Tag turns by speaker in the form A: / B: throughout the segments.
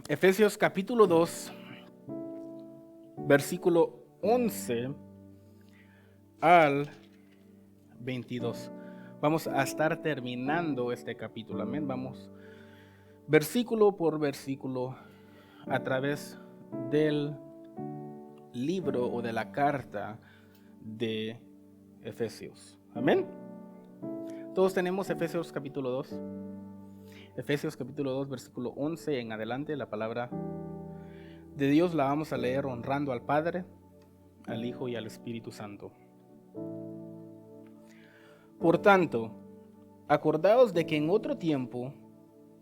A: Efesios capítulo 2, versículo 11 al 22. Vamos a estar terminando este capítulo, amén. Vamos versículo por versículo a través del libro o de la carta de Efesios, amén. Todos tenemos Efesios capítulo 2. Efesios capítulo 2, versículo 11 en adelante. La palabra de Dios la vamos a leer honrando al Padre, al Hijo y al Espíritu Santo. Por tanto, acordaos de que en otro tiempo,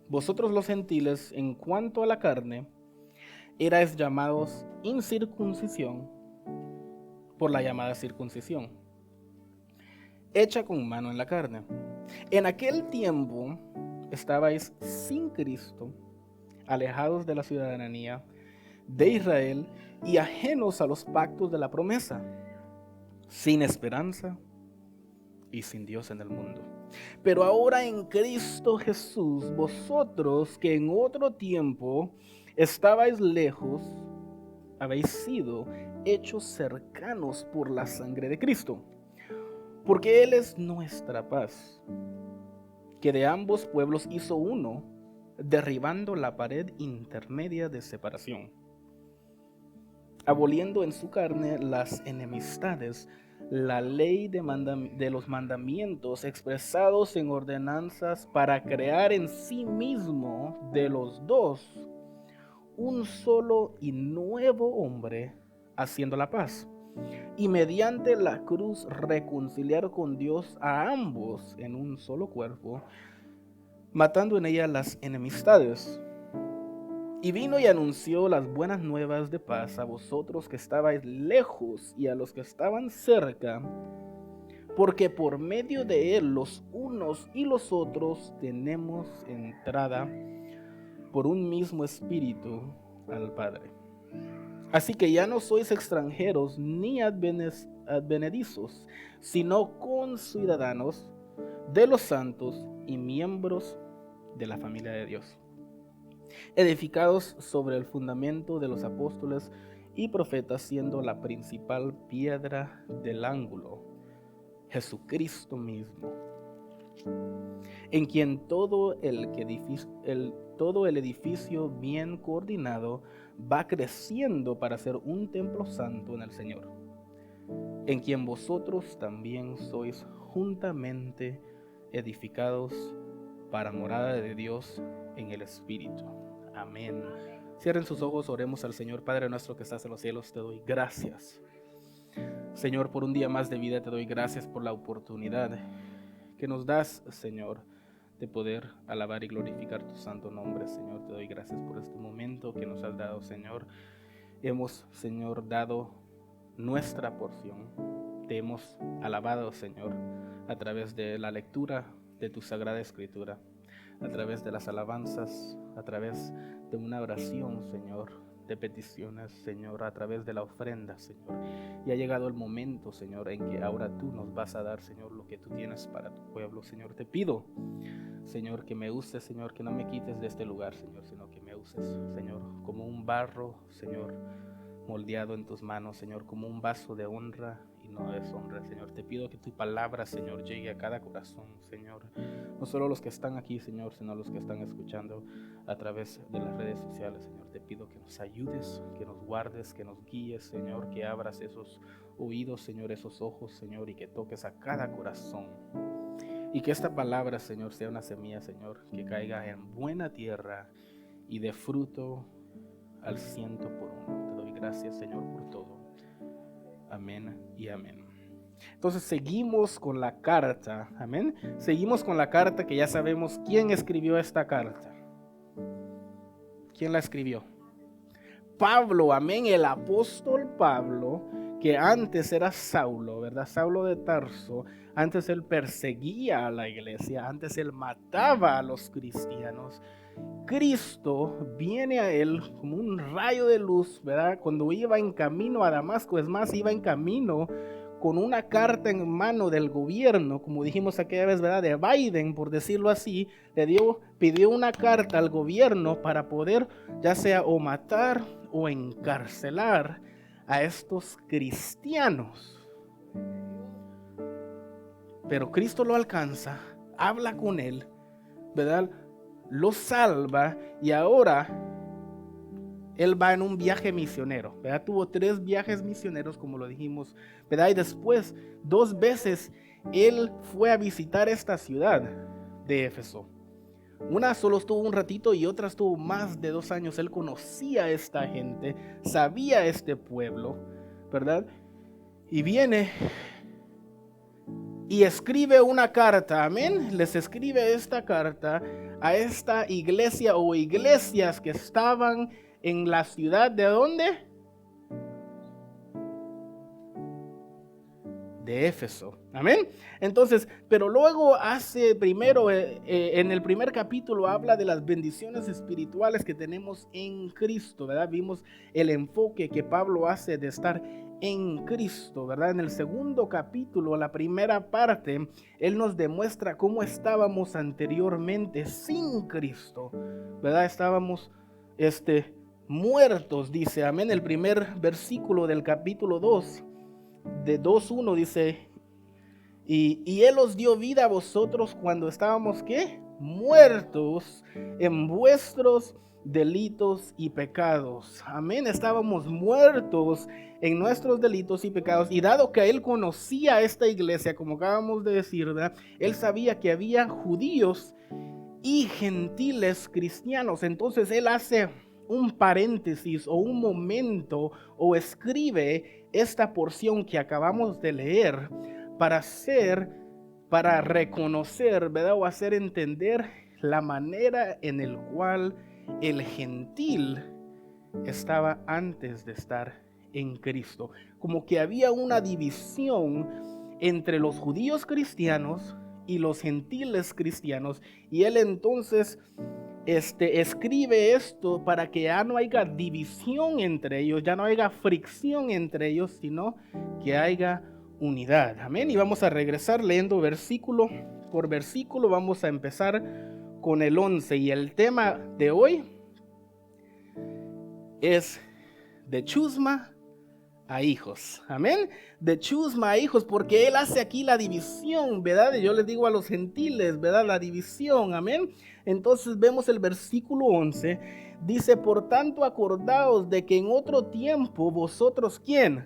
A: vosotros los gentiles, en cuanto a la carne, erais llamados incircuncisión por la llamada circuncisión, hecha con mano en la carne. En aquel tiempo estabais sin Cristo, alejados de la ciudadanía de Israel y ajenos a los pactos de la promesa, sin esperanza y sin Dios en el mundo. Pero ahora en Cristo Jesús, vosotros que en otro tiempo estabais lejos, habéis sido hechos cercanos por la sangre de Cristo, porque Él es nuestra paz, que de ambos pueblos hizo uno, derribando la pared intermedia de separación, aboliendo en su carne las enemistades, la ley de los mandamientos expresados en ordenanzas, para crear en sí mismo de los dos un solo y nuevo hombre, haciendo la paz, y mediante la cruz reconciliar con Dios a ambos en un solo cuerpo, matando en ella las enemistades. Y vino y anunció las buenas nuevas de paz a vosotros que estabais lejos y a los que estaban cerca, porque por medio de él los unos y los otros tenemos entrada por un mismo espíritu al Padre. Así que ya no sois extranjeros ni advenedizos, sino conciudadanos de los santos y miembros de la familia de Dios, edificados sobre el fundamento de los apóstoles y profetas, siendo la principal piedra del ángulo Jesucristo mismo, en quien todo el edificio bien coordinado va creciendo para ser un templo santo en el Señor, en quien vosotros también sois juntamente edificados para morada de Dios en el Espíritu. Amén. Cierren sus ojos, oremos al Señor. Padre nuestro que estás en los cielos, te doy gracias, Señor, por un día más de vida. Te doy gracias por la oportunidad que nos das, Señor, de poder alabar y glorificar tu santo nombre. Señor, te doy gracias por este momento que nos has dado, Señor. Hemos, Señor, dado nuestra porción. Te hemos alabado, Señor, a través de la lectura de tu Sagrada Escritura, a través de las alabanzas, a través de una oración, Señor, de peticiones, Señor, a través de la ofrenda, Señor. Y ha llegado el momento, Señor, en que ahora tú nos vas a dar, Señor, lo que tú tienes para tu pueblo, Señor. Te pido, Señor, que me uses, Señor, que no me quites de este lugar, Señor, sino que me uses, Señor, como un barro, Señor, moldeado en tus manos, Señor, como un vaso de honra y no de deshonra, Señor. Te pido que tu palabra, Señor, llegue a cada corazón, Señor. No solo los que están aquí, Señor, sino los que están escuchando a través de las redes sociales, Señor. Te pido que nos ayudes, que nos guardes, que nos guíes, Señor, que abras esos oídos, Señor, esos ojos, Señor, y que toques a cada corazón. Y que esta palabra, Señor, sea una semilla, Señor, que caiga en buena tierra y dé fruto al 100%. Te doy gracias, Señor, por todo. Amén y amén. Entonces seguimos con la carta, amén. Seguimos con la carta que ya sabemos quién escribió esta carta. ¿Quién la escribió? Pablo, amén, el apóstol Pablo, que antes era Saulo, ¿verdad? Saulo de Tarso. Antes él perseguía a la iglesia, antes él mataba a los cristianos. Cristo viene a él como un rayo de luz, ¿verdad? Cuando iba en camino a Damasco, es más, iba en camino con una carta en mano del gobierno, como dijimos aquella vez, ¿verdad? De Biden, por decirlo así, pidió una carta al gobierno para poder ya sea o matar o encarcelar a estos cristianos. Pero Cristo lo alcanza, habla con él, ¿verdad? Lo salva y ahora él va en un viaje misionero, ¿verdad? Tuvo 3 viajes misioneros, como lo dijimos, ¿verdad? Y después 2 veces él fue a visitar esta ciudad de Éfeso. Una solo estuvo un ratito y otra estuvo más de 2 años. Él conocía a esta gente, sabía este pueblo, ¿verdad? Y viene y escribe una carta, amén. Les escribe esta carta a esta iglesia o iglesias que estaban en la ciudad ¿de dónde? De Éfeso, amén. Entonces, pero luego hace primero, en el primer capítulo habla de las bendiciones espirituales que tenemos en Cristo, ¿verdad? Vimos el enfoque que Pablo hace de estar en Cristo, ¿verdad? En el segundo capítulo, la primera parte, él nos demuestra cómo estábamos anteriormente sin Cristo, ¿verdad? Estábamos, muertos, dice, amén. El primer versículo del capítulo 2, de 2:1 dice, y Él os dio vida a vosotros cuando estábamos, ¿qué? Muertos en vuestros delitos y pecados. Amén, estábamos muertos en nuestros delitos y pecados. Y dado que Él conocía a esta iglesia, como acabamos de decir, ¿verdad? Él sabía que había judíos y gentiles cristianos. Entonces Él hace un paréntesis o un momento o escribe esta porción que acabamos de leer para reconocer, ¿verdad? O hacer entender la manera en el cual el gentil estaba antes de estar en Cristo. Como que había una división entre los judíos cristianos y los gentiles cristianos, y él entonces escribe esto para que ya no haya división entre ellos, ya no haya fricción entre ellos, sino que haya unidad. Amén. Y vamos a regresar leyendo versículo por versículo. Vamos a empezar con el 11 y el tema de hoy es de chusma a hijos, amén, de chusma a hijos, porque él hace aquí la división, ¿verdad? Yo les digo a los gentiles, ¿verdad? La división, amén. Entonces vemos el versículo 11, dice, por tanto acordaos de que en otro tiempo vosotros, ¿quién?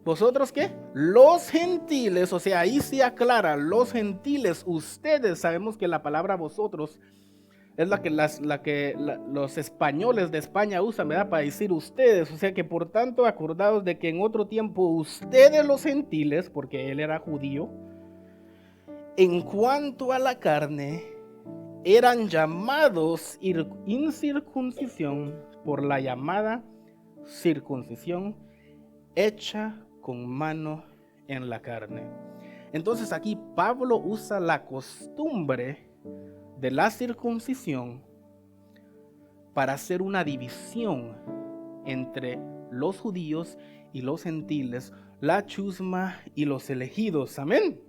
A: ¿Vosotros qué? Los gentiles, o sea, ahí se aclara, los gentiles, ustedes, sabemos que la palabra vosotros es la que los españoles de España usan, ¿verdad? Para decir ustedes. O sea que por tanto acordados de que en otro tiempo ustedes los gentiles, porque él era judío, en cuanto a la carne, eran llamados incircuncisión por la llamada circuncisión hecha con mano en la carne. Entonces aquí Pablo usa la costumbre de la circuncisión para hacer una división entre los judíos y los gentiles, la chusma y los elegidos, amén.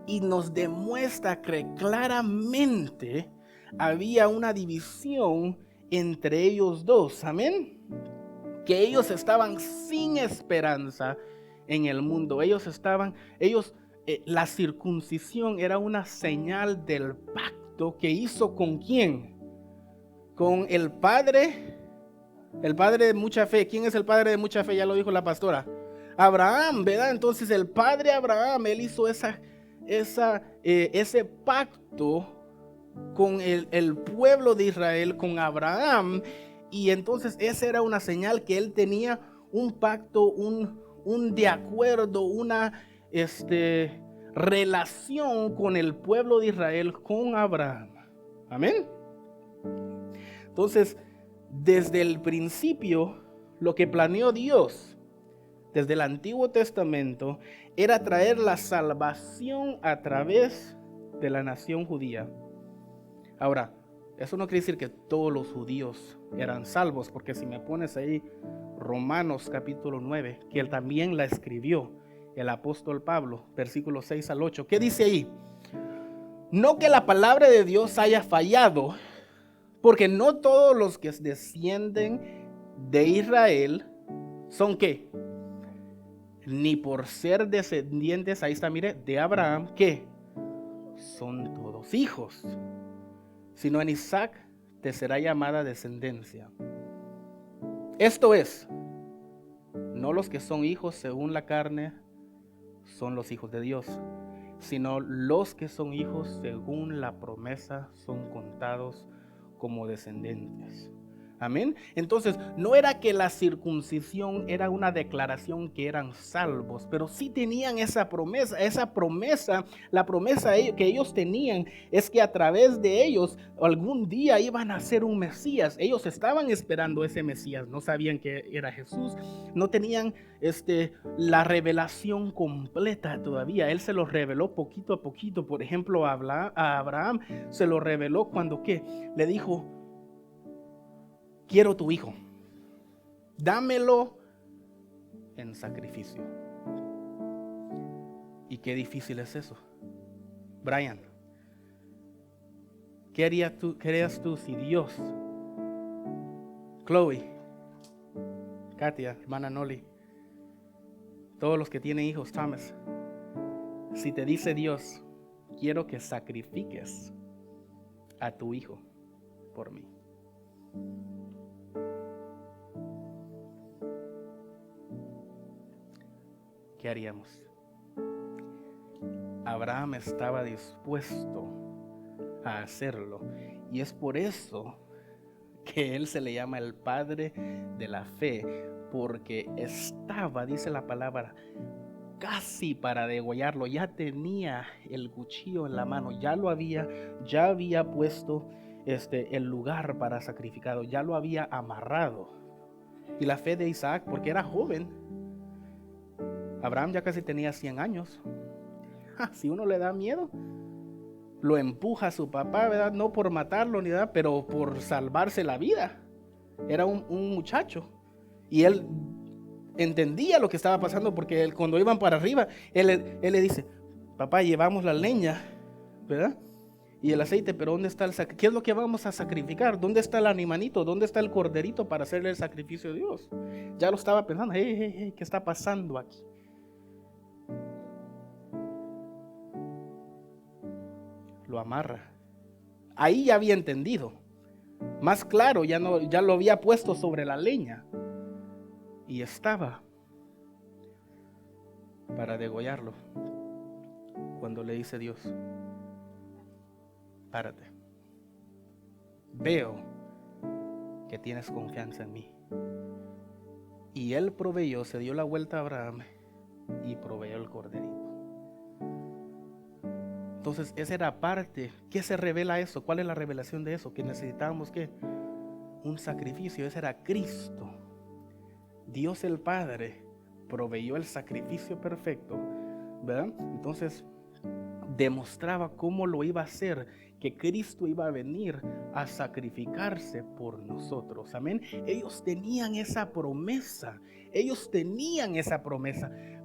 A: Y nos demuestra que claramente había una división entre ellos dos, amén. Que ellos estaban sin esperanza en el mundo, la circuncisión era una señal del pacto que hizo ¿con quién? Con el padre de mucha fe. ¿Quién es el padre de mucha fe? Ya lo dijo la pastora. Abraham, ¿verdad? Entonces el padre Abraham, él hizo ese pacto con el pueblo de Israel, con Abraham, y entonces esa era una señal que él tenía un pacto, un de acuerdo, una relación con el pueblo de Israel, con Abraham. Amén. Entonces, desde el principio, lo que planeó Dios, desde el Antiguo Testamento, era traer la salvación a través de la nación judía. Ahora, Eso no quiere decir que todos los judíos eran salvos, porque si me pones ahí Romanos capítulo 9, que él también la escribió el apóstol Pablo, versículos 6 al 8, ¿qué dice ahí? No que la palabra de Dios haya fallado, porque no todos los que descienden de Israel son ¿qué? Ni por ser descendientes, ahí está, mire, de Abraham, ¿qué? Son todos hijos, sino en Isaac te será llamada descendencia. Esto es, no los que son hijos según la carne son los hijos de Dios, sino los que son hijos según la promesa son contados como descendientes. Amén. Entonces, no era que la circuncisión era una declaración que eran salvos, pero sí tenían esa promesa. La promesa que ellos tenían es que a través de ellos algún día iban a ser un Mesías. Ellos estaban esperando ese Mesías, no sabían que era Jesús, no tenían la revelación completa todavía. Él se lo reveló poquito a poquito. Por ejemplo, a Abraham se lo reveló cuando ¿qué? Le dijo: quiero tu hijo, dámelo en sacrificio. Y qué difícil es eso. Brian, ¿qué harías tú si Dios, Chloe, Katia, hermana Noli, todos los que tienen hijos, Thomas, si te dice Dios, quiero que sacrifiques a tu hijo por mí? ¿Qué haríamos? Abraham estaba dispuesto a hacerlo, y es por eso que él se le llama el padre de la fe, porque estaba, dice la palabra, casi para degollarlo. Ya tenía el cuchillo en la mano, ya había puesto el lugar para sacrificarlo, ya lo había amarrado. Y la fe de Isaac, porque era joven, Abraham ya casi tenía 100 años. Si uno le da miedo, lo empuja a su papá, ¿verdad? No por matarlo ni nada, pero por salvarse la vida. Era un muchacho, y él entendía lo que estaba pasando, porque él, cuando iban para arriba, él le dice: papá, llevamos la leña, ¿verdad? Y el aceite, pero ¿dónde está ¿qué es lo que vamos a sacrificar? ¿Dónde está el animalito? ¿Dónde está el corderito para hacerle el sacrificio a Dios? Ya lo estaba pensando. ¿Qué está pasando aquí? Lo amarra. Ahí ya había entendido. Más claro, ya lo había puesto sobre la leña. Y estaba para degollarlo, cuando le dice Dios: párate, veo que tienes confianza en mí. Y él proveyó, se dio la vuelta a Abraham y proveyó el corderito. Entonces esa era parte. ¿Qué se revela eso? ¿Cuál es la revelación de eso? Que necesitábamos ¿qué? Un sacrificio. Ese era Cristo. Dios el Padre proveyó el sacrificio perfecto, ¿verdad? Entonces demostraba cómo lo iba a hacer, que Cristo iba a venir a sacrificarse por nosotros. Amén. Ellos tenían esa promesa.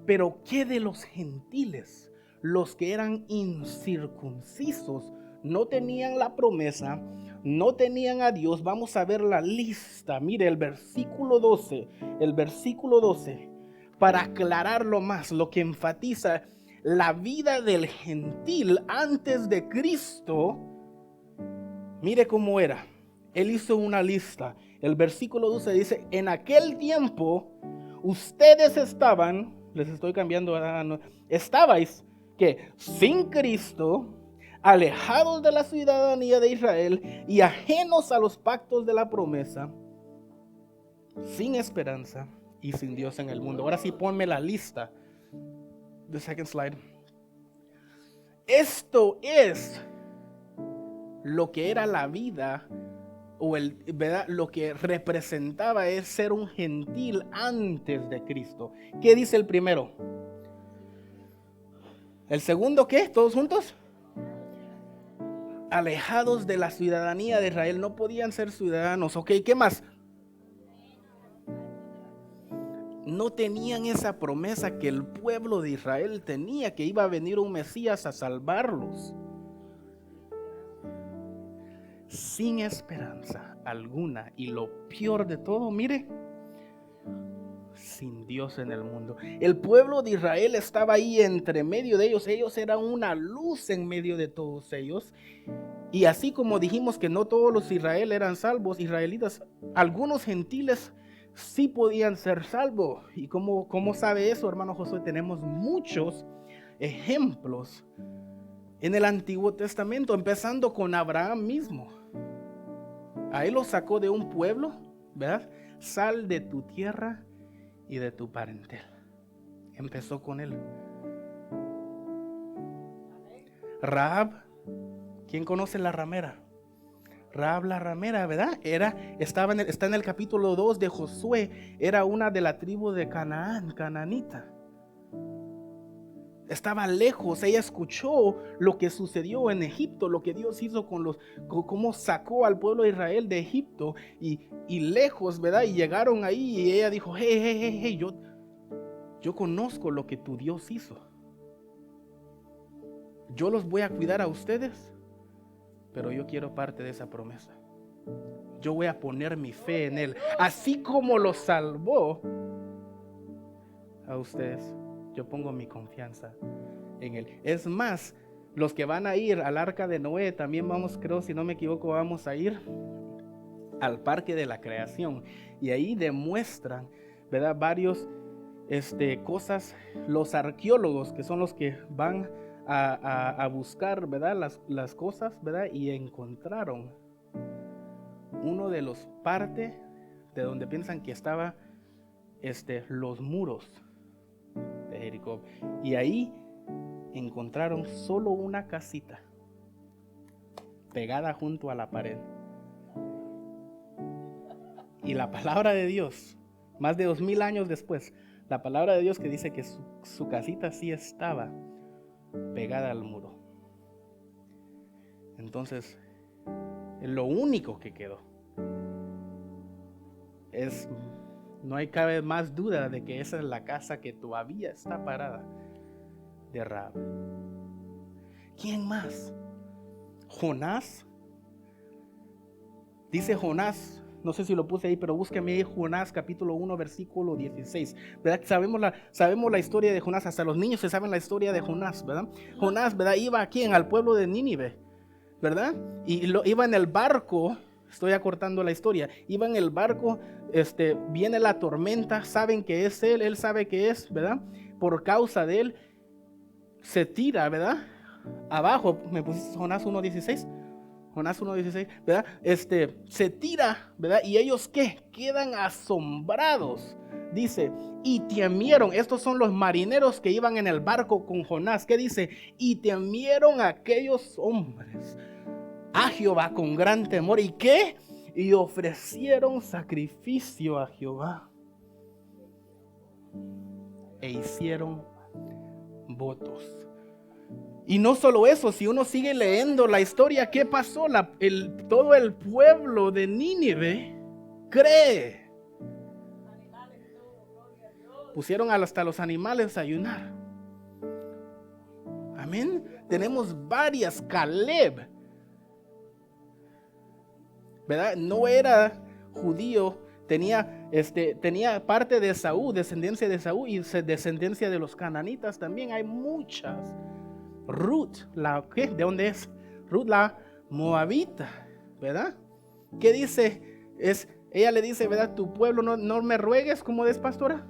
A: Pero ¿qué de los gentiles? Los que eran incircuncisos no tenían la promesa, no tenían a Dios. Vamos a ver la lista. Mire el versículo 12, para aclararlo más, lo que enfatiza la vida del gentil antes de Cristo. Mire cómo era. Él hizo una lista. El versículo 12 dice: en aquel tiempo ustedes estaban, les estoy cambiando, estabais que sin Cristo, alejados de la ciudadanía de Israel y ajenos a los pactos de la promesa, sin esperanza y sin Dios en el mundo. Ahora sí, ponme la lista. The second slide. Esto es lo que era la vida, ¿verdad? Lo que representaba es ser un gentil antes de Cristo. ¿Qué dice el primero? ¿El segundo qué? ¿Todos juntos? alejados de la ciudadanía de Israel, no podían ser ciudadanos. Ok, ¿qué más? No tenían esa promesa que el pueblo de Israel tenía, que iba a venir un Mesías a salvarlos. Sin esperanza alguna, y lo peor de todo, mire, sin Dios en el mundo. El pueblo de Israel estaba ahí entre medio de ellos. Ellos eran una luz en medio de todos ellos. Y así como dijimos que no todos los Israel eran salvos, israelitas, algunos gentiles sí podían ser salvos. ¿Y cómo sabe eso, hermano Josué? Tenemos muchos ejemplos en el Antiguo Testamento, empezando con Abraham mismo. A él lo sacó de un pueblo, ¿verdad? Sal de tu tierra y de tu parentela. Empezó con él. Rahab, ¿quién conoce la ramera? Rahab la ramera, ¿verdad? Está en el capítulo 2 de Josué. Era una de la tribu de Canaán, cananita. Estaba lejos, ella escuchó lo que sucedió en Egipto, lo que Dios hizo cómo sacó al pueblo de Israel de Egipto y lejos, ¿verdad? Y llegaron ahí y ella dijo, hey, yo conozco lo que tu Dios hizo. Yo los voy a cuidar a ustedes, pero yo quiero parte de esa promesa. Yo voy a poner mi fe en Él, así como los salvó a ustedes. Yo pongo mi confianza en Él. Es más, los que van a ir al arca de Noé, también vamos, creo, si no me equivoco, vamos a ir al parque de la creación. Y ahí demuestran, ¿verdad? Varios cosas, los arqueólogos, que son los que van a buscar, ¿verdad? Las cosas, ¿verdad? Y encontraron uno de los partes de donde piensan que estaba los muros de Jericó, y ahí encontraron solo una casita pegada junto a la pared. Y la palabra de Dios, más de 2000 años después, la palabra de Dios que dice que su casita sí estaba pegada al muro. Entonces, lo único que quedó no hay cabe más duda de que esa es la casa que todavía está parada de Rahab. ¿Quién más? Jonás. Dice Jonás, no sé si lo puse ahí, pero búsqueme ahí Jonás capítulo 1 versículo 16. ¿Verdad? Sabemos la historia de Jonás, hasta los niños se saben la historia de Jonás, ¿verdad? Jonás, ¿verdad? Iba aquí al pueblo de Nínive, ¿verdad? Y iba en el barco. Estoy acortando la historia. Iba en el barco, viene la tormenta, saben que es él sabe que es, ¿verdad? Por causa de él, se tira, ¿verdad? Abajo, me pusiste Jonás 1.16. Jonás 1.16, ¿verdad? Se tira, ¿verdad? Y ellos, ¿qué? Quedan asombrados. Dice, y temieron. Estos son los marineros que iban en el barco con Jonás. ¿Qué dice? Y temieron a aquellos hombres a Jehová con gran temor. ¿Y qué? Y ofrecieron sacrificio a Jehová e hicieron votos. Y no solo eso, si uno sigue leyendo la historia, ¿qué pasó? Todo el pueblo de Nínive cree. Pusieron hasta los animales a ayunar. Amén. Tenemos varias. Caleb, ¿verdad? No era judío, tenía parte de Saúl, descendencia de Saúl, y descendencia de los cananitas también. Hay muchas. Ruth, ¿de dónde es? Ruth la moabita, ¿verdad? ¿Qué dice? Ella le dice, ¿verdad? Tu pueblo no me ruegues, ¿cómo es, pastora?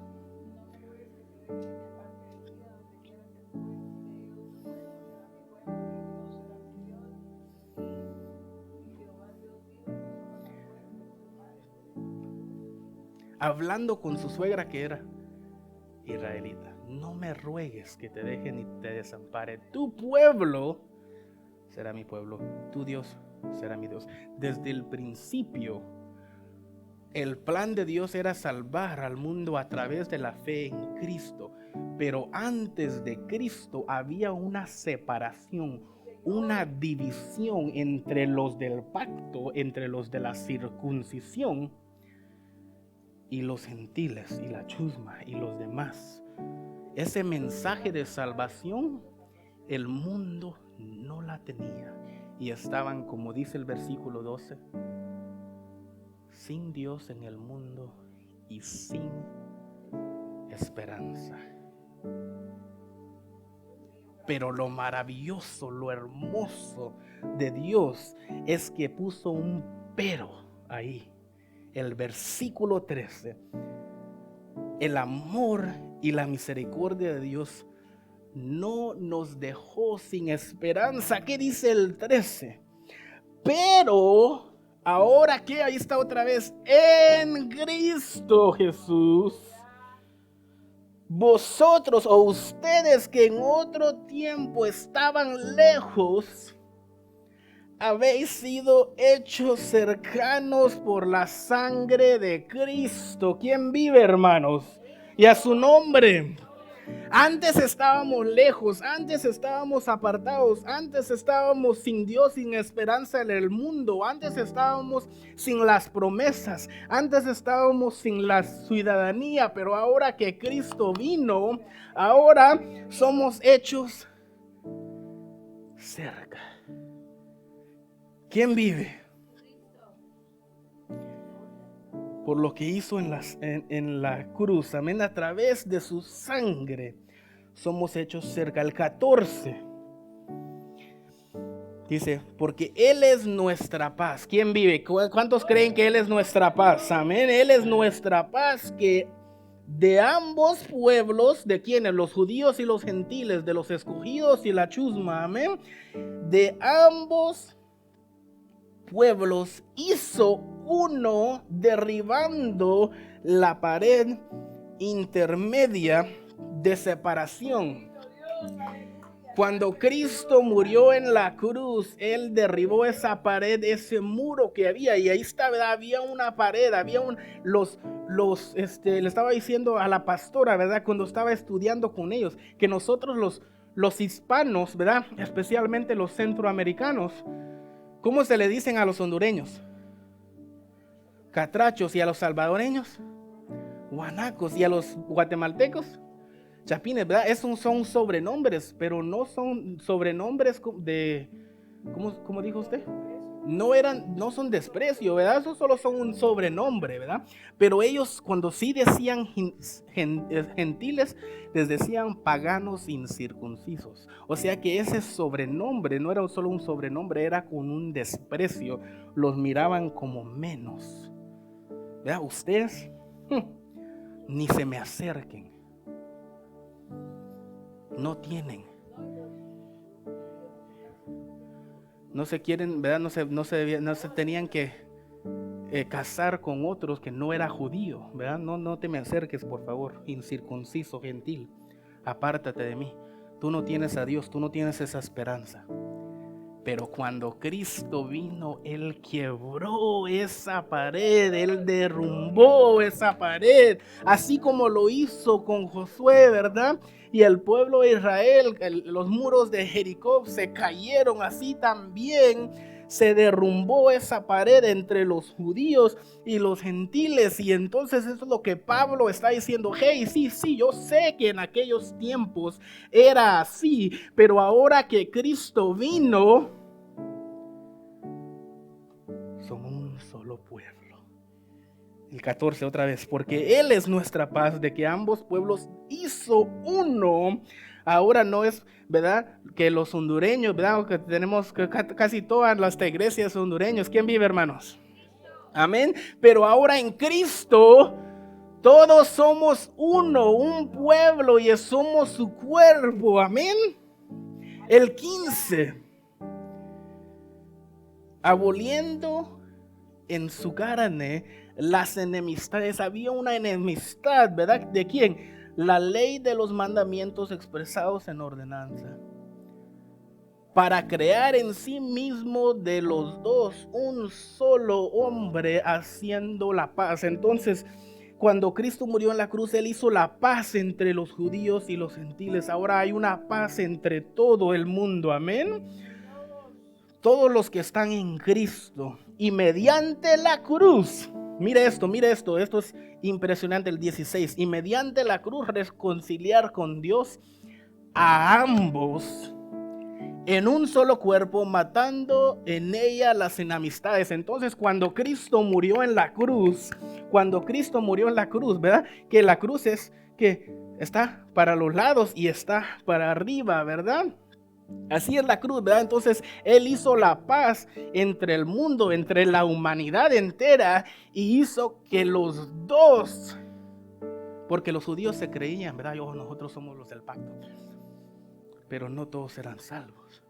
A: Hablando con su suegra que era israelita. No me ruegues que te deje ni te desampare. Tu pueblo será mi pueblo. Tu Dios será mi Dios. Desde el principio, el plan de Dios era salvar al mundo a través de la fe en Cristo. Pero antes de Cristo había una separación, una división entre los del pacto, entre los de la circuncisión y los gentiles y la chusma y los demás. Ese mensaje de salvación, el mundo no la tenía y estaban, como dice el versículo 12, sin Dios en el mundo y sin esperanza. Pero lo maravilloso, lo hermoso de Dios es que puso un pero ahí. El versículo 13. El amor y la misericordia de Dios no nos dejó sin esperanza. ¿Qué dice el 13? Pero ahora que ahí está otra vez, en Cristo Jesús, vosotros o ustedes que en otro tiempo estaban lejos, habéis sido hechos cercanos por la sangre de Cristo. ¿Quién vive, hermanos? Y a su nombre. Antes estábamos lejos, antes estábamos apartados, antes estábamos sin Dios, sin esperanza en el mundo, antes estábamos sin las promesas, antes estábamos sin la ciudadanía, pero ahora que Cristo vino, ahora somos hechos cerca. ¿Quién vive? Por lo que hizo en la cruz, amén, a través de su sangre, somos hechos cerca. El 14 dice, porque Él es nuestra paz. ¿Quién vive? ¿Cuántos creen que Él es nuestra paz? Amén, Él es nuestra paz, que de ambos pueblos, ¿de quiénes? Los judíos y los gentiles, de los escogidos y la chusma, amén, de ambos pueblos hizo uno, derribando la pared intermedia de separación. Cuando Cristo murió en la cruz, Él derribó esa pared, ese muro que había, y ahí está, ¿verdad? Había una pared, había le estaba diciendo a la pastora, ¿verdad? Cuando estaba estudiando con ellos, que nosotros los hispanos, ¿verdad? Especialmente los centroamericanos, ¿cómo se le dicen a los hondureños? Catrachos. Y a los salvadoreños, guanacos. Y a los guatemaltecos, chapines, ¿verdad? Esos son sobrenombres, pero no son sobrenombres de, ¿cómo dijo usted? No son desprecio, ¿verdad? Esos solo son un sobrenombre, ¿verdad? Pero ellos, cuando sí decían gentiles, les decían paganos incircuncisos. O sea que ese sobrenombre no era solo un sobrenombre, era con un desprecio. Los miraban como menos, ¿verdad? Ustedes ni se me acerquen. No tienen. No se quieren, ¿verdad? No se tenían que casar con otros que no era judío, ¿verdad? No te me acerques, por favor, incircunciso, gentil. Apártate de mí. Tú no tienes a Dios, tú no tienes esa esperanza. Pero cuando Cristo vino, Él quebró esa pared, Él derrumbó esa pared, así como lo hizo con Josué, ¿verdad? Y el pueblo de Israel, los muros de Jericó se cayeron, así también se derrumbó esa pared entre los judíos y los gentiles. Y entonces eso es lo que Pablo está diciendo. Hey, sí, yo sé que en aquellos tiempos era así, pero ahora que Cristo vino, son un solo pueblo. El 14 otra vez, porque Él es nuestra paz, de que ambos pueblos hizo uno. Ahora no es, ¿verdad? Que los hondureños, ¿verdad? Que tenemos casi todas las iglesias hondureños. ¿Quién vive, hermanos? Amén. Pero ahora en Cristo todos somos uno, un pueblo, y somos su cuerpo. Amén. El 15. Aboliendo en su carne las enemistades. Había una enemistad, ¿verdad? ¿De quién? La ley de los mandamientos expresados en ordenanza, para crear en sí mismo de los dos un solo hombre, haciendo la paz. Entonces, cuando Cristo murió en la cruz, Él hizo la paz entre los judíos y los gentiles. Ahora hay una paz entre todo el mundo. Amén. todos los que están en Cristo y mediante la cruz, mire esto, esto es impresionante, el 16, y mediante la cruz reconciliar con Dios a ambos en un solo cuerpo, matando en ella las enemistades. Entonces, cuando Cristo murió en la cruz, ¿verdad? Que la cruz es que está para los lados y está para arriba, ¿verdad? Así es la cruz, ¿verdad? Entonces Él hizo la paz entre el mundo, entre la humanidad entera, y hizo que los dos, porque los judíos se creían, ¿verdad? Nosotros somos los del pacto, pero no todos eran salvos.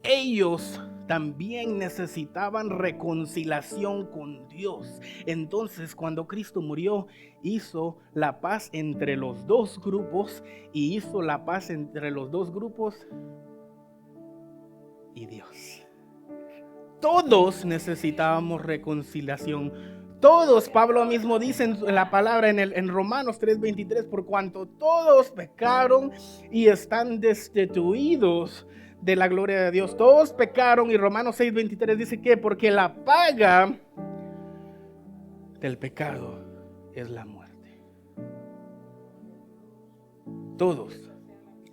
A: Ellos también necesitaban reconciliación con Dios. Entonces, cuando Cristo murió, hizo la paz entre los dos grupos, y hizo la paz entre los dos grupos y Dios. Todos necesitábamos reconciliación. Todos, Pablo mismo dice en la palabra en Romanos 3:23, por cuanto todos pecaron y están destituidos de la gloria de Dios. Todos pecaron, y Romanos 6:23 dice que porque la paga del pecado es la muerte. Todos.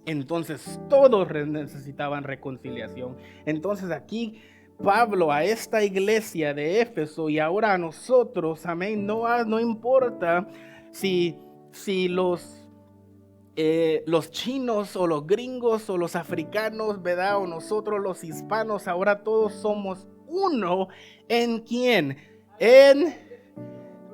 A: Entonces todos necesitaban reconciliación. Entonces aquí Pablo a esta iglesia de Éfeso y ahora a nosotros, amén, no importa si los chinos o los gringos o los africanos, ¿verdad? O nosotros los hispanos, ahora todos somos uno. ¿En quién? En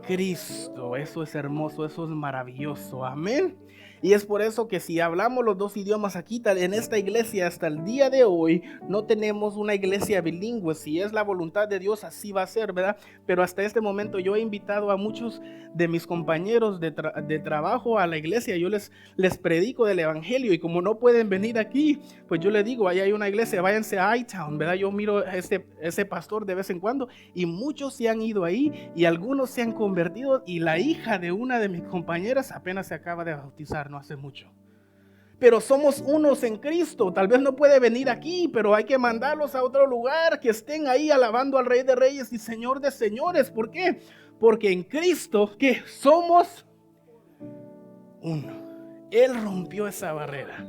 A: Cristo. Eso es hermoso, eso es maravilloso, amén. Y es por eso que si hablamos los dos idiomas aquí en esta iglesia hasta el día de hoy, no tenemos una iglesia bilingüe. Si es la voluntad de Dios, así va a ser, ¿verdad? Pero hasta este momento yo he invitado a muchos de mis compañeros de trabajo a la iglesia. Yo les predico del evangelio, y como no pueden venir aquí, pues yo les digo, ahí hay una iglesia, váyanse a I-Town, ¿verdad? Yo miro a ese pastor de vez en cuando, y muchos se han ido ahí y algunos se han convertido, y la hija de una de mis compañeras apenas se acaba de bautizar, no hace mucho. Pero somos unos en Cristo. Tal vez no puede venir aquí, pero hay que mandarlos a otro lugar, que estén ahí alabando al Rey de Reyes y Señor de Señores. ¿Por qué? Porque en Cristo, que somos uno. Él rompió esa barrera,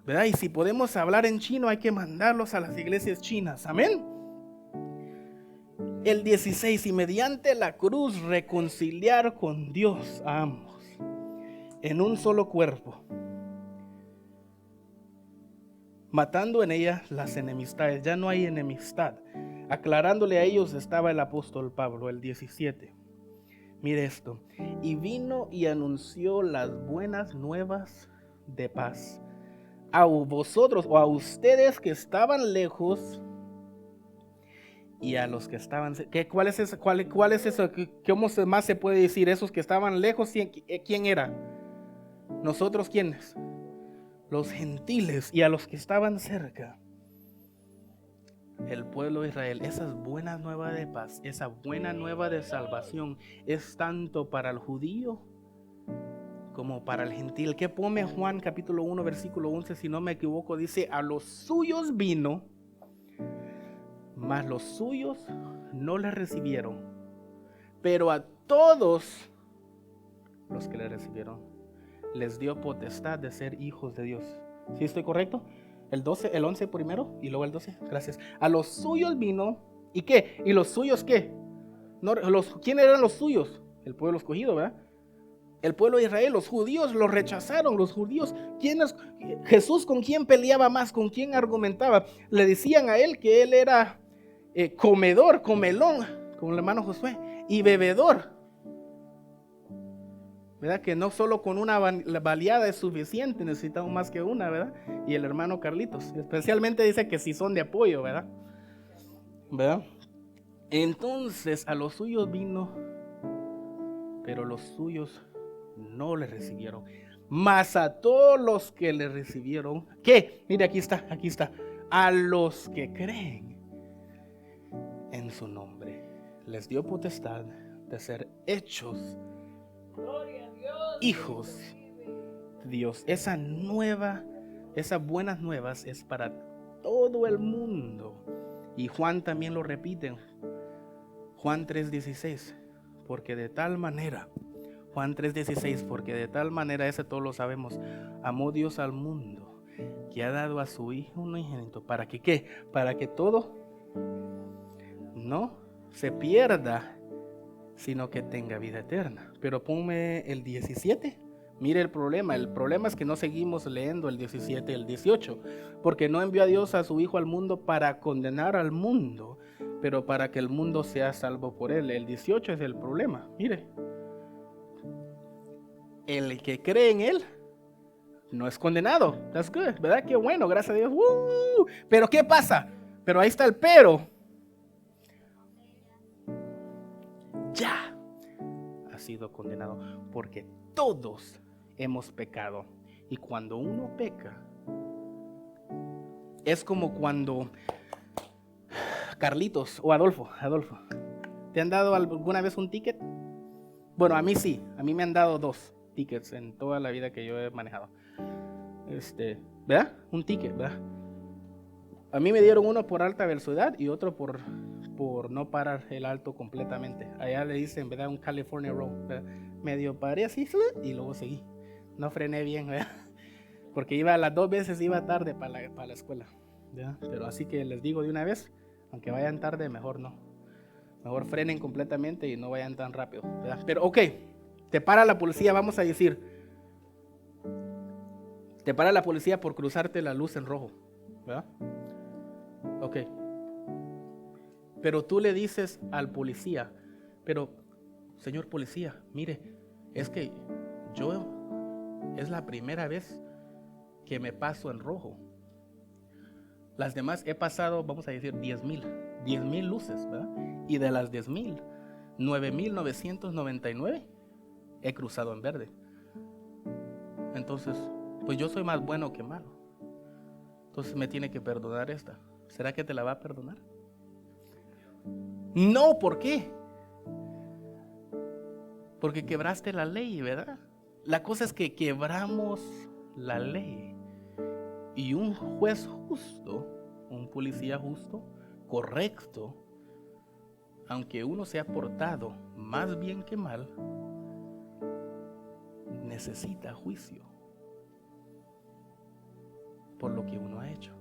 A: ¿verdad? Y si podemos hablar en chino, hay que mandarlos a las iglesias chinas. Amén. El 16, y mediante la cruz reconciliar con Dios a ambos en un solo cuerpo, matando en ella las enemistades. Ya no hay enemistad. Aclarándole a ellos estaba el apóstol Pablo, el 17. Mire esto. Y vino y anunció las buenas nuevas de paz a vosotros, o a ustedes que estaban lejos, y a los que estaban. ¿Cuál es eso? ¿Cómo más se puede decir? Esos que estaban lejos, ¿quién era? ¿Nosotros quiénes? Los gentiles. Y a los que estaban cerca, el pueblo de Israel. Esas buenas nuevas de paz, esa buena nueva de salvación, es tanto para el judío como para el gentil. ¿Qué pone Juan capítulo 1 versículo 11? Si no me equivoco, dice: a los suyos vino, mas los suyos no le recibieron, pero a todos los que le recibieron les dio potestad de ser hijos de Dios. ¿Sí estoy correcto? El 11 primero y luego el 12. Gracias. A los suyos vino, ¿y qué? ¿Y los suyos qué? ¿Quién eran los suyos? El pueblo escogido, ¿verdad? El pueblo de Israel. Los judíos lo rechazaron. Los judíos, Jesús, ¿con quién peleaba más? ¿Con quién argumentaba? Le decían a él que él era comelón, como el hermano Josué, y bebedor, ¿verdad? Que no solo con una baleada es suficiente, necesitamos más que una, ¿verdad? Y el hermano Carlitos, especialmente dice que si son de apoyo, ¿verdad? Entonces a los suyos vino, pero los suyos no le recibieron. Mas a todos los que le recibieron, ¿qué? Mire, aquí está. A los que creen en su nombre, les dio potestad de ser hechos hijos de Dios. Esas buenas nuevas es para todo el mundo. Y Juan también lo repite, Juan 3:16, porque de tal manera, Juan 3:16, porque de tal manera, ese todos lo sabemos, amó Dios al mundo, que ha dado a su Hijo unigénito, ¿para que qué? Para que todo no se pierda, sino que tenga vida eterna. Pero ponme el 17. Mire el problema es que no seguimos leyendo el 17 y el 18, porque no envió a Dios a su Hijo al mundo para condenar al mundo, pero para que el mundo sea salvo por él. El 18 es el problema. Mire, el que cree en él no es condenado. That's good, ¿verdad? Qué bueno, gracias a Dios. Pero ¿qué pasa? Pero ahí está el pero. Ya ha sido condenado, porque todos hemos pecado. Y cuando uno peca, es como cuando Carlitos o Adolfo, ¿te han dado alguna vez un ticket? Bueno, a mí sí, a mí me han dado 2 tickets en toda la vida que yo he manejado. ¿Verdad? Un ticket, ¿verdad? A mí me dieron uno por alta velocidad y otro por no parar el alto completamente. Allá le dicen, ¿verdad? Un California Roll, ¿verdad? Medio paré así y luego seguí. No frené bien, ¿verdad? Porque las 2 veces iba tarde para la escuela, ¿verdad? Pero así que les digo de una vez, aunque vayan tarde, mejor no. Mejor frenen completamente y no vayan tan rápido, ¿verdad? Pero ok, te para la policía, vamos a decir. Te para la policía por cruzarte la luz en rojo, ¿verdad? Ok. Pero tú le dices al policía, pero señor policía, mire, es que es la primera vez que me paso en rojo. Las demás he pasado, vamos a decir, 10,000 luces, ¿verdad? Y de las 10,000, 9,999 he cruzado en verde. Entonces, pues yo soy más bueno que malo. Entonces me tiene que perdonar esta. ¿Será que te la va a perdonar? No, ¿por qué? Porque quebraste la ley, ¿verdad? La cosa es que quebramos la ley. Y un juez justo, un policía justo, correcto, aunque uno se ha portado más bien que mal, necesita juicio por lo que uno ha hecho.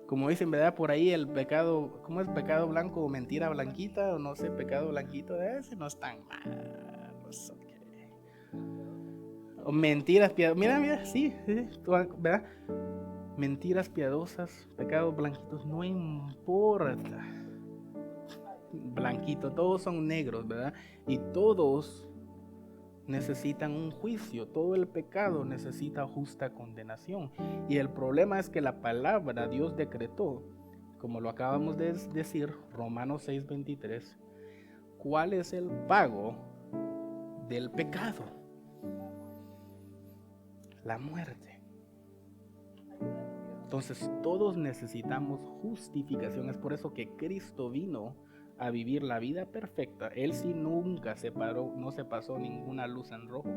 A: Como dicen, ¿verdad? Por ahí el pecado, ¿cómo es? Pecado blanco o mentira blanquita, o no sé, pecado blanquito, ese no es tan malo. Okay. O mentiras piadosas, mira, sí, ¿verdad? Mentiras piadosas, pecados blanquitos, no importa. Blanquito, todos son negros, ¿verdad? Y todos necesitan un juicio, todo el pecado necesita justa condenación. Y el problema es que la palabra Dios decretó, como lo acabamos de decir, Romanos 6:23, ¿cuál es el pago del pecado? La muerte. Entonces todos necesitamos justificación. Es por eso que Cristo vino a vivir la vida perfecta. Él sí nunca no se pasó ninguna luz en rojo,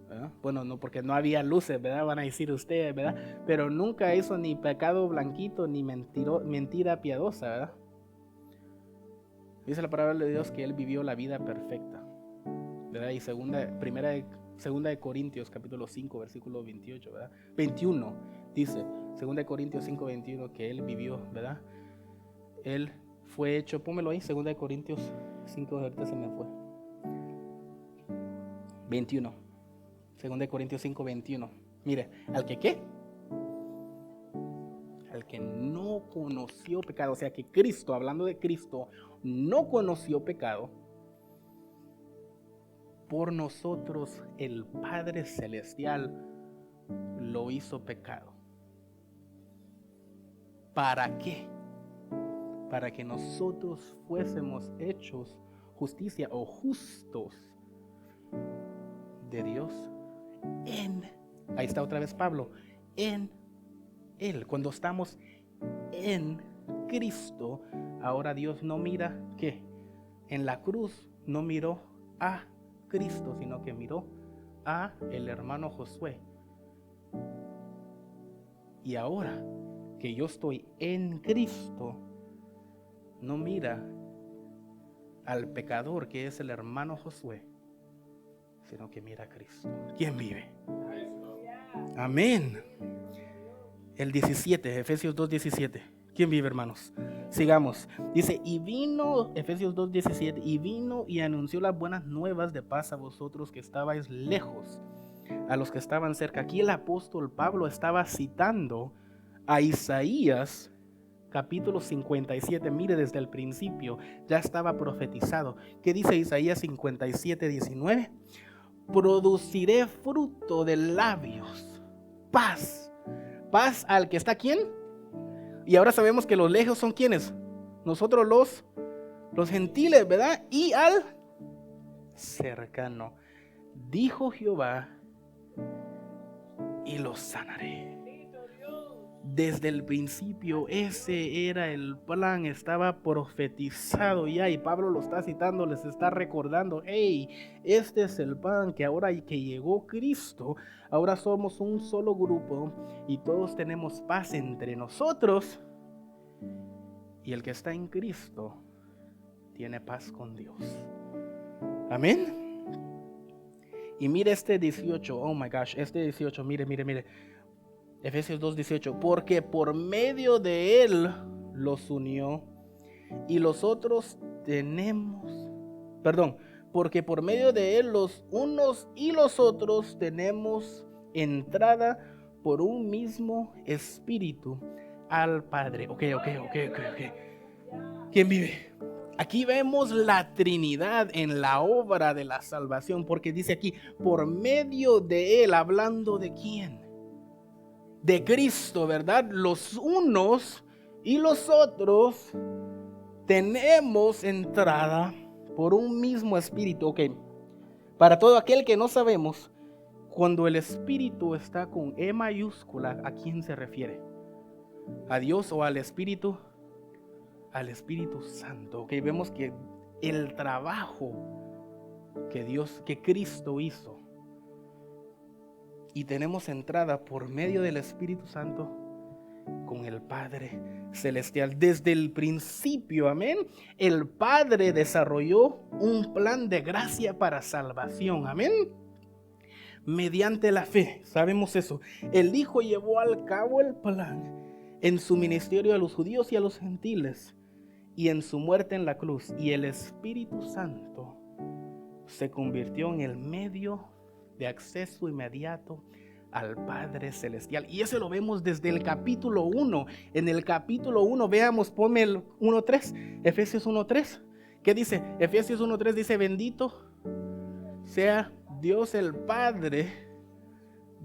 A: ¿verdad? Bueno, no, porque no había luces, ¿verdad? Van a decir ustedes, ¿verdad? Pero nunca hizo ni pecado blanquito ni mentira piadosa, ¿verdad? Dice la palabra de Dios que Él vivió la vida perfecta, ¿verdad? Y segunda de Corintios capítulo 5 versículo 28, ¿verdad? 21 dice, segunda de Corintios 5:21, que Él vivió, ¿verdad? Él fue hecho, pónmelo ahí, 2 de Corintios 5, ahorita se me fue. 21. 2 de Corintios 5, 21. Mire, al que ¿qué? Al que no conoció pecado, o sea que Cristo, hablando de Cristo, no conoció pecado, por nosotros el Padre Celestial lo hizo pecado. ¿Para qué? Para que nosotros fuésemos hechos justicia o justos de Dios ahí está otra vez Pablo, en Él. Cuando estamos en Cristo, ahora Dios no mira ¿qué? En la cruz no miró a Cristo, sino que miró a el hermano Josué. Y ahora que yo estoy en Cristo, no mira al pecador que es el hermano Josué, sino que mira a Cristo. ¿Quién vive? Amén. El 17, Efesios 2:17. ¿Quién vive, hermanos? Sigamos. Dice, y vino, Efesios 2:17, y vino y anunció las buenas nuevas de paz a vosotros que estabais lejos, a los que estaban cerca. Aquí el apóstol Pablo estaba citando a Isaías capítulo 57. Mire, desde el principio ya estaba profetizado. ¿Qué dice Isaías 57:19? Produciré fruto de labios, paz. Paz al que está, ¿quién? Y ahora sabemos que los lejos son ¿quiénes? Nosotros los gentiles, ¿verdad? Y al cercano. Dijo Jehová, y los sanaré. Desde el principio ese era el plan, estaba profetizado ya, y Pablo lo está citando, les está recordando, hey, este es el plan, que ahora que llegó Cristo, ahora somos un solo grupo y todos tenemos paz entre nosotros, y el que está en Cristo tiene paz con Dios. Amén. Y mire este 18, oh my gosh, este 18, mire. Efesios 2:18, porque por medio de él los unió y los otros porque por medio de él los unos y los otros tenemos entrada por un mismo espíritu al Padre. Ok. ¿Quién vive? Aquí vemos la Trinidad en la obra de la salvación, porque dice aquí, por medio de él, hablando de quién, de Cristo, ¿verdad? Los unos y los otros tenemos entrada por un mismo espíritu. Ok, para todo aquel que no sabemos, cuando el espíritu está con E mayúscula, ¿a quién se refiere? ¿A Dios o al Espíritu? Al Espíritu Santo. Ok, vemos que el trabajo que Cristo hizo, y tenemos entrada por medio del Espíritu Santo con el Padre Celestial. Desde el principio, amén, el Padre desarrolló un plan de gracia para salvación, amén, mediante la fe, sabemos eso. El Hijo llevó al cabo el plan en su ministerio a los judíos y a los gentiles, y en su muerte en la cruz, y el Espíritu Santo se convirtió en el medio de acceso inmediato al Padre Celestial. Y eso lo vemos desde el capítulo 1. En el capítulo 1, veamos, ponme el 1:3, Efesios 1:3. ¿Qué dice? Efesios 1:3 dice, bendito sea Dios el Padre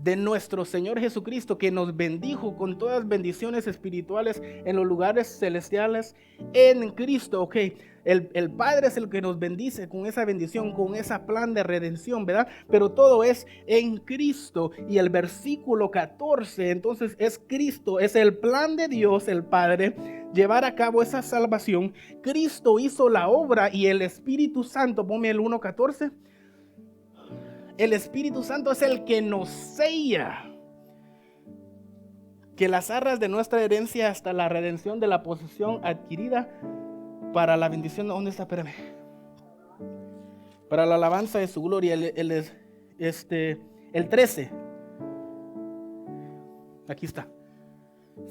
A: de nuestro Señor Jesucristo, que nos bendijo con todas bendiciones espirituales en los lugares celestiales en Cristo. Ok, el Padre es el que nos bendice con esa bendición, con ese plan de redención, ¿verdad? Pero todo es en Cristo. Y el versículo 14, entonces es Cristo, es el plan de Dios, el Padre, llevar a cabo esa salvación. Cristo hizo la obra y el Espíritu Santo, ponme el 1:14. El Espíritu Santo es el que nos sella, que las arras de nuestra herencia hasta la redención de la posesión adquirida para la bendición. ¿Dónde está? Espérame. Para la alabanza de su gloria. El 13. Aquí está.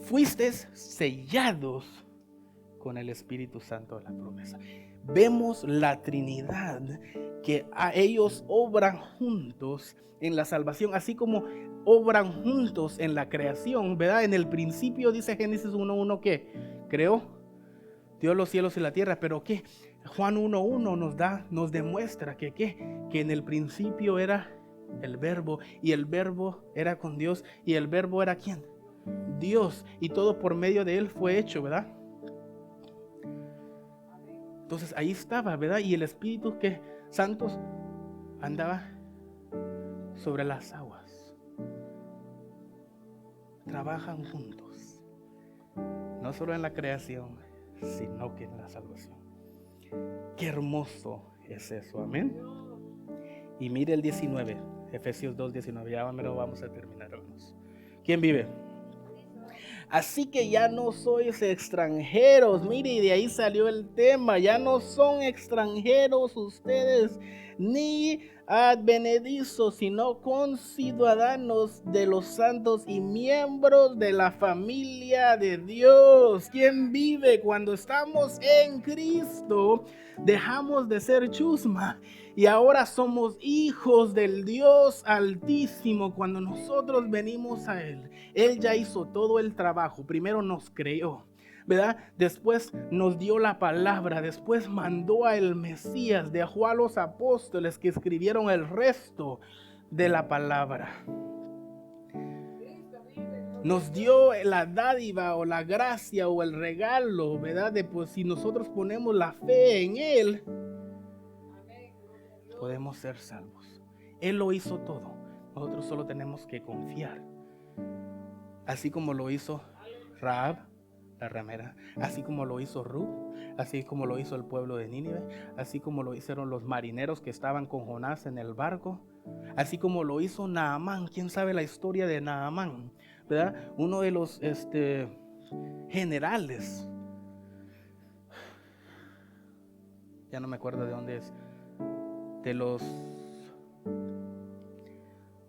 A: Fuisteis sellados con el Espíritu Santo de la promesa. Vemos la Trinidad, que a ellos obran juntos en la salvación, así como obran juntos en la creación, ¿verdad? En el principio dice Génesis 1:1 que creó Dios los cielos y la tierra, pero ¿qué? Juan 1:1 nos demuestra que en el principio era el Verbo, y el Verbo era con Dios, y el Verbo era ¿quién? Dios, y todo por medio de él fue hecho, ¿verdad? Entonces ahí estaba, ¿verdad? Y el Espíritu Santo andaba sobre las aguas. Trabajan juntos, no solo en la creación, sino que en la salvación. Qué hermoso es eso, amén. Y mire el 19, Efesios 2:19, ya me lo vamos a terminar, hermanos. ¿Quién vive? Así que ya no sois extranjeros. Mire, y de ahí salió el tema. Ya no son extranjeros ustedes, ni advenedizos, sino conciudadanos de los santos y miembros de la familia de Dios. ¿Quién vive? Cuando estamos en Cristo, dejamos de ser chusma y ahora somos hijos del Dios Altísimo. Cuando nosotros venimos a Él, Él ya hizo todo el trabajo. Primero nos creó, ¿verdad? Después nos dio la palabra, después mandó a el Mesías, dejó a los apóstoles que escribieron el resto de la palabra. Nos dio la dádiva o la gracia o el regalo, ¿verdad? De pues si nosotros ponemos la fe en Él, podemos ser salvos. Él lo hizo todo. Nosotros solo tenemos que confiar. Así como lo hizo Rahab, la ramera, así como lo hizo Ruth, así como lo hizo el pueblo de Nínive, así como lo hicieron los marineros que estaban con Jonás en el barco, así como lo hizo Naamán. ¿Quién sabe la historia de Naamán? ¿Verdad? Uno de los generales, ya no me acuerdo de dónde es, de los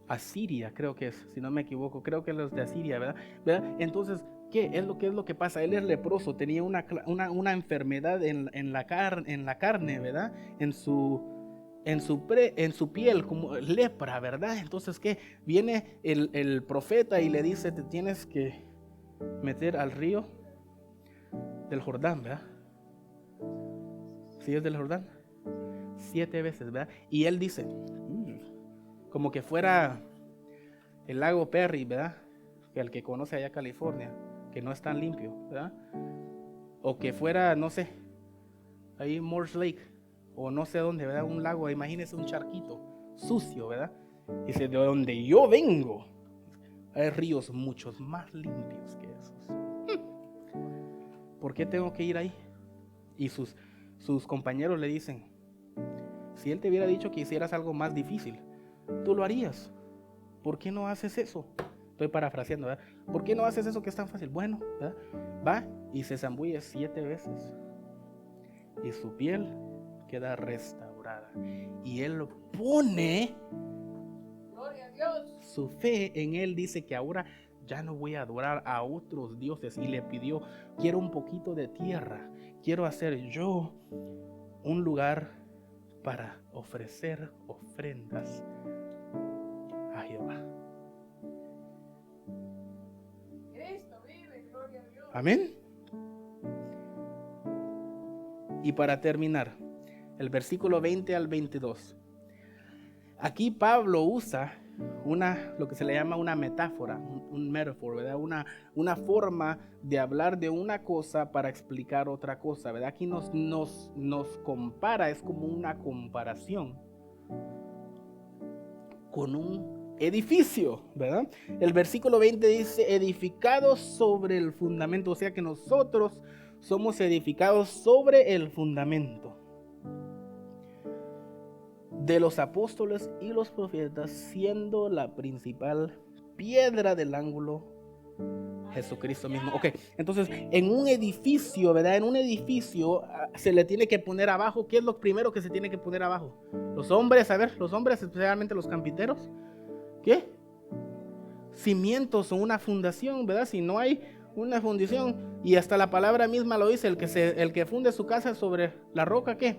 A: Asiria, creo que es, si no me equivoco, creo que los de Asiria, ¿verdad? Entonces, ¿qué es lo que pasa? Él es leproso, tenía una enfermedad en la carne, ¿verdad? En su piel, como lepra, ¿verdad? Entonces, ¿qué? Viene el profeta y le dice, te tienes que meter al río del Jordán, ¿verdad? ¿Sí es del Jordán? 7 veces, ¿verdad? Y él dice, como que fuera el lago Perry, ¿verdad? Que el que conoce allá California, que no es tan limpio, ¿verdad? O que fuera, no sé, ahí Morse Lake, o no sé dónde, ¿verdad? Un lago, imagínese un charquito sucio, ¿verdad? Dice, de donde yo vengo, hay ríos muchos más limpios que esos. ¿Por qué tengo que ir ahí? Y sus compañeros le dicen, si él te hubiera dicho que hicieras algo más difícil, tú lo harías. ¿Por qué no haces eso? Estoy parafraseando, ¿verdad? ¿Por qué no haces eso que es tan fácil? Bueno, ¿verdad? Va y se zambulle 7 veces y su piel queda restaurada. Y él pone su fe en él. Dice que ahora ya no voy a adorar a otros dioses. Y le pidió, quiero un poquito de tierra. Quiero hacer yo un lugar para ofrecer ofrendas a Jehová. Amén. Y para terminar, el versículo 20 al 22. Aquí Pablo usa lo que se le llama una metáfora, un metaphor, ¿verdad? Una forma de hablar de una cosa para explicar otra cosa, ¿verdad? Aquí nos compara, es como una comparación con un edificio, ¿verdad? El versículo 20 dice, edificados sobre el fundamento, o sea que nosotros somos edificados sobre el fundamento de los apóstoles y los profetas, siendo la principal piedra del ángulo Jesucristo mismo. Ok, entonces en un edificio, ¿verdad? En un edificio se le tiene que poner abajo. ¿Qué es lo primero que se tiene que poner abajo? Los hombres, los hombres, especialmente los carpinteros, ¿qué? Cimientos o una fundación, ¿verdad? Si no hay una fundación, y hasta la palabra misma lo dice, el que funde su casa sobre la roca, ¿qué?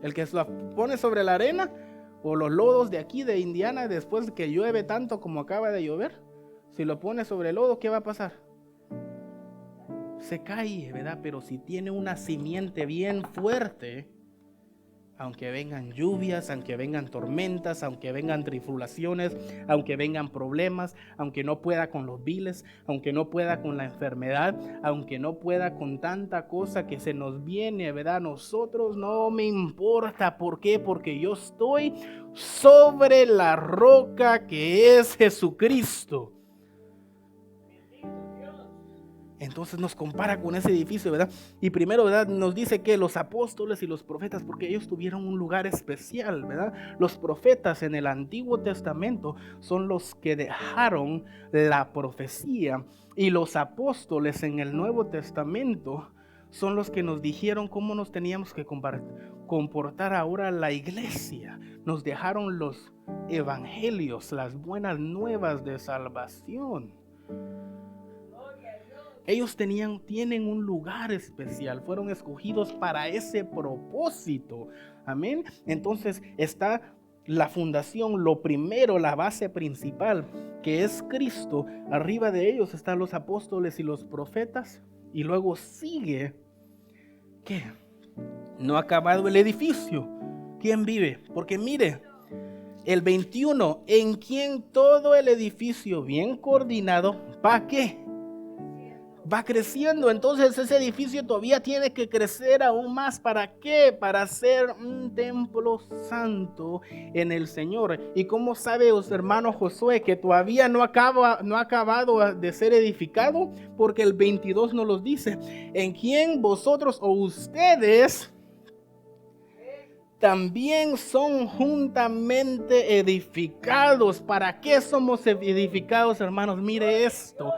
A: El que la pone sobre la arena o los lodos de aquí de Indiana, después de que llueve tanto como acaba de llover, si lo pone sobre el lodo, ¿qué va a pasar? Se cae, ¿verdad? Pero si tiene una simiente bien fuerte, aunque vengan lluvias, aunque vengan tormentas, aunque vengan tribulaciones, aunque vengan problemas, aunque no pueda con los viles, aunque no pueda con la enfermedad, aunque no pueda con tanta cosa que se nos viene, ¿verdad? Nosotros no me importa. ¿Por qué? Porque yo estoy sobre la roca que es Jesucristo. Entonces nos compara con ese edificio, ¿verdad? Y primero, ¿verdad? Nos dice que los apóstoles y los profetas, porque ellos tuvieron un lugar especial, ¿verdad? Los profetas en el Antiguo Testamento son los que dejaron la profecía, y los apóstoles en el Nuevo Testamento son los que nos dijeron cómo nos teníamos que comportar ahora la iglesia. Nos dejaron los evangelios, las buenas nuevas de salvación. Ellos tienen un lugar especial, fueron escogidos para ese propósito. Amén. Entonces está la fundación, lo primero, la base principal, que es Cristo. Arriba de ellos están los apóstoles y los profetas. Y luego sigue, ¿qué? No ha acabado el edificio. ¿Quién vive? Porque mire, el 21, en quien todo el edificio bien coordinado, ¿para qué? Va creciendo. Entonces ese edificio todavía tiene que crecer aún más. ¿Para qué? Para ser un templo santo en el Señor. ¿Y cómo sabe su hermano Josué que todavía no ha acabado de ser edificado? Porque el 22 nos lo dice: en quien vosotros o ustedes también son juntamente edificados. ¿Para qué somos edificados, hermanos? Mire esto.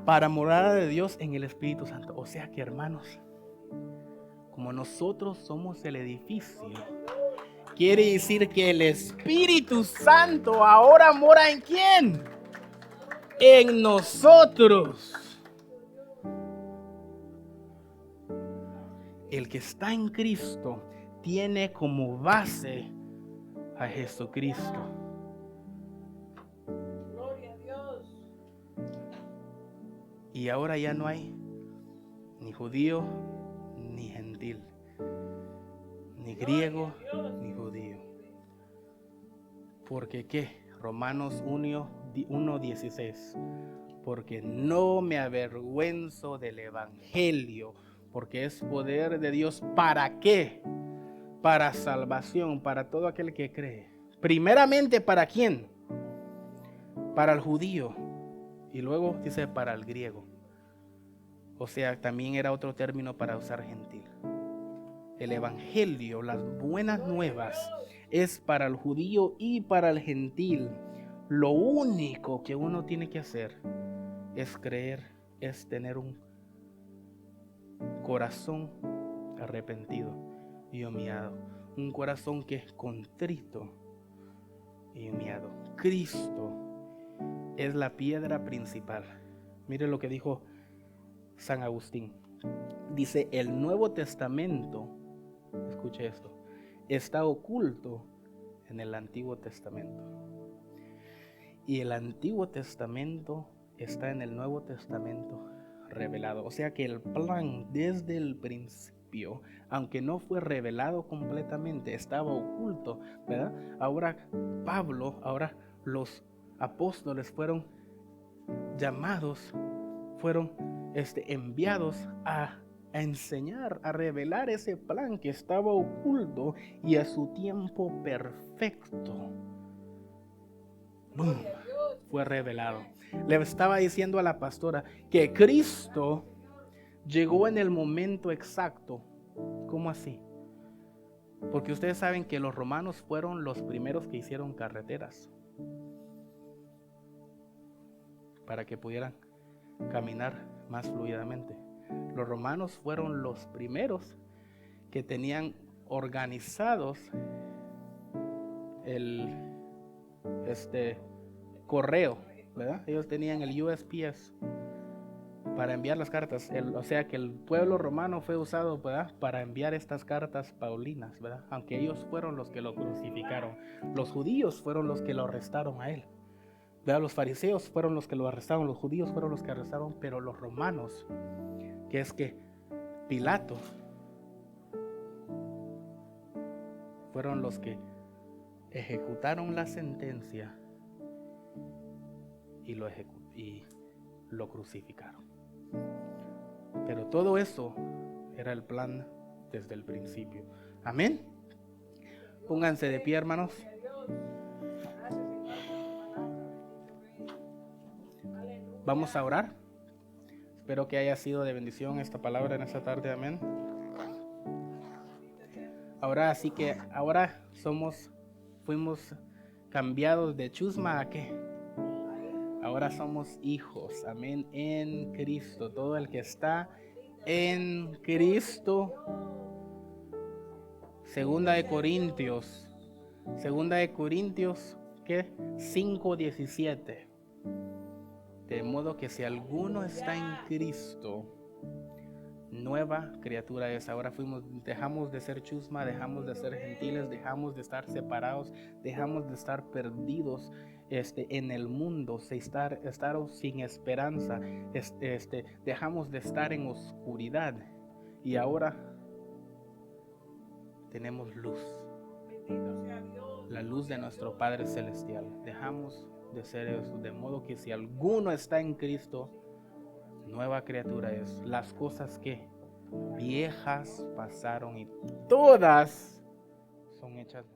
A: Para morada de Dios en el Espíritu Santo. O sea que, hermanos, como nosotros somos el edificio, quiere decir que el Espíritu Santo ahora mora ¿en quién? En nosotros. El que está en Cristo tiene como base a Jesucristo. Gloria a Dios. Y ahora ya no hay ni judío ni gentil, ni griego ni judío. Porque ¿qué? Romanos 1:16. Porque no me avergüenzo del evangelio, porque es poder de Dios. ¿Para qué? Para salvación, para todo aquel que cree. Primeramente, ¿para quién? Para el judío. Y luego dice para el griego. O sea, también era otro término para usar gentil. El evangelio, las buenas nuevas, es para el judío y para el gentil. Lo único que uno tiene que hacer es creer, es tener un corazón arrepentido y humillado. Un corazón que es contrito y humillado. Cristo es la piedra principal. Mire lo que dijo San Agustín. Dice: el Nuevo Testamento, escuche esto, está oculto en el Antiguo Testamento. Y el Antiguo Testamento está en el Nuevo Testamento revelado. O sea que el plan desde el principio, aunque no fue revelado completamente, estaba oculto, ¿verdad? Ahora los apóstoles fueron llamados, fueron enviados a enseñar, a revelar ese plan que estaba oculto, y a su tiempo perfecto, ¡bum!, fue revelado. Le estaba diciendo a la pastora que Cristo llegó en el momento exacto. ¿Cómo así? Porque ustedes saben que los romanos fueron los primeros que hicieron carreteras para que pudieran caminar más fluidamente. Los romanos fueron los primeros que tenían organizados el correo, ¿verdad? Ellos tenían el USPS para enviar las cartas. O sea que el pueblo romano fue usado, ¿verdad?, para enviar estas cartas paulinas, ¿verdad? Aunque ellos fueron los que lo crucificaron. Los judíos fueron los que lo arrestaron a él, ¿verdad? Los fariseos fueron los que lo arrestaron, los judíos fueron los que arrestaron, pero los romanos, que es que Pilato, fueron los que ejecutaron la sentencia y lo crucificaron. Pero todo eso era el plan desde el principio. Amén. Pónganse de pie, hermanos. Vamos a orar. Espero que haya sido de bendición esta palabra en esta tarde. Amén. Ahora fuimos cambiados de chusma a qué. Ahora somos hijos. Amén. En Cristo. Todo el que está en Cristo. Segunda de Corintios, ¿qué? 5:17. De modo que si alguno está en Cristo, nueva criatura es. Ahora dejamos de ser chusma, dejamos de ser gentiles, dejamos de estar separados, dejamos de estar perdidos en el mundo, estar sin esperanza, dejamos de estar en oscuridad y ahora tenemos luz, la luz de nuestro Padre Celestial. Dejamos de ser eso, de modo que si alguno está en Cristo, nueva criatura es. Las cosas que viejas pasaron y todas son hechas